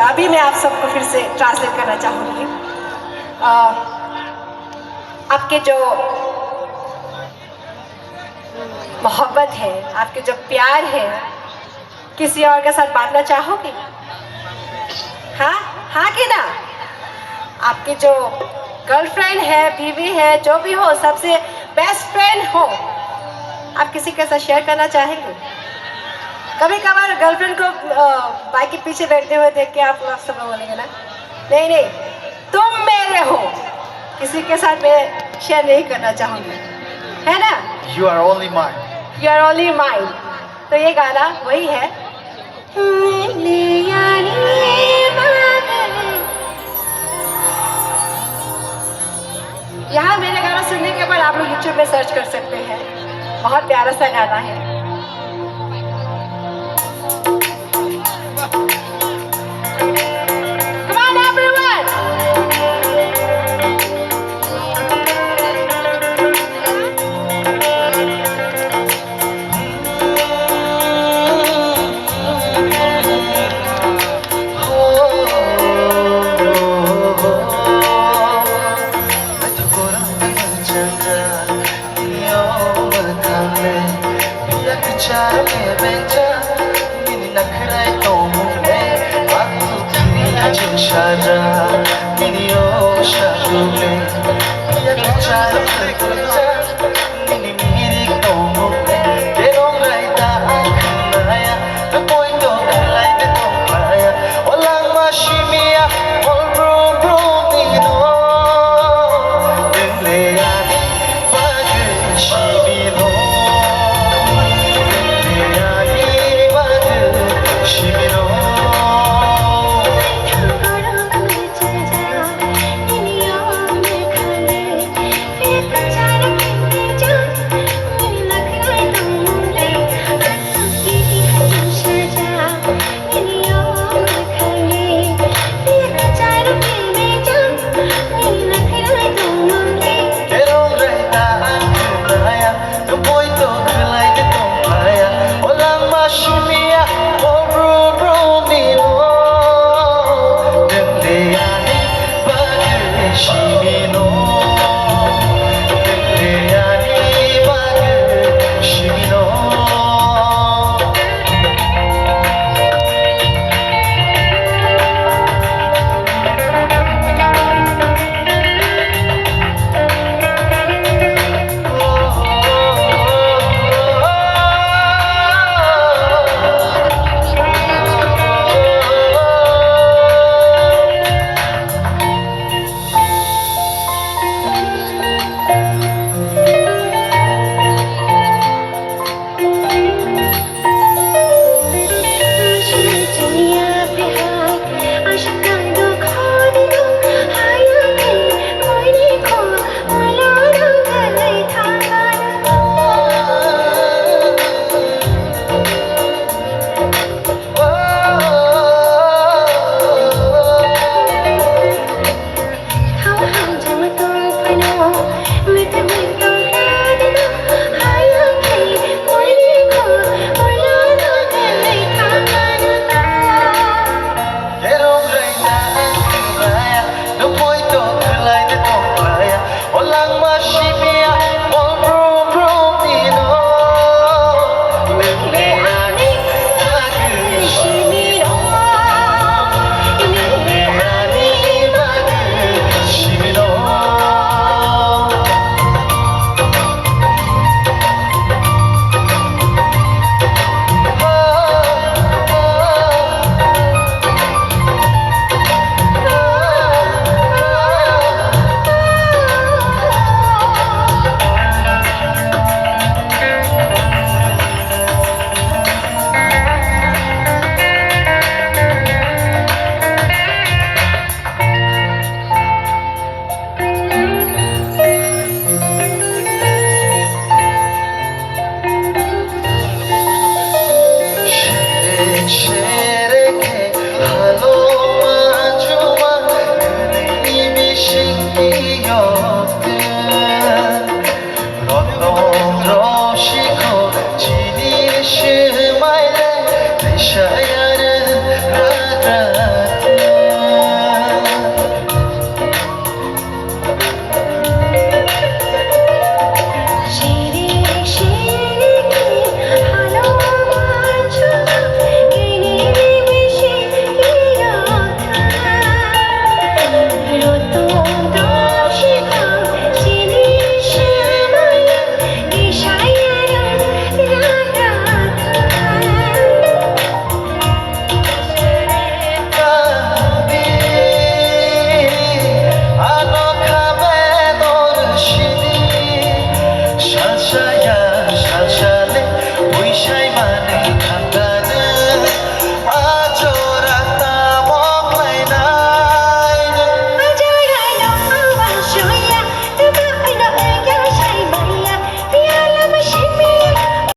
अभी मैं आप सबको फिर से ट्रांसलेट करना चाहूँगी। आपके जो मोहब्बत है, आपके जो प्यार है, किसी और के साथ बांटना चाहोगे? हाँ हाँ कि ना? आपकी जो गर्लफ्रेंड है, बीवी है, जो भी हो, सबसे बेस्ट फ्रेंड हो, आप किसी के साथ शेयर करना चाहेंगे? कभी कभार गर्लफ्रेंड को बाइक के पीछे बैठते हुए देख के आप सब लोग बोलेंगे ना, नहीं नहीं तुम मेरे हो, किसी के साथ मैं शेयर नहीं करना चाहूँगी, है ना? You are only mine. You are only mine। तो ये गाना वही है। यहाँ मेरे गाना सुनने के बाद आप लोग YouTube में सर्च कर सकते हैं, बहुत प्यारा सा गाना है। Come on everyone! Shara, mini oh, shara,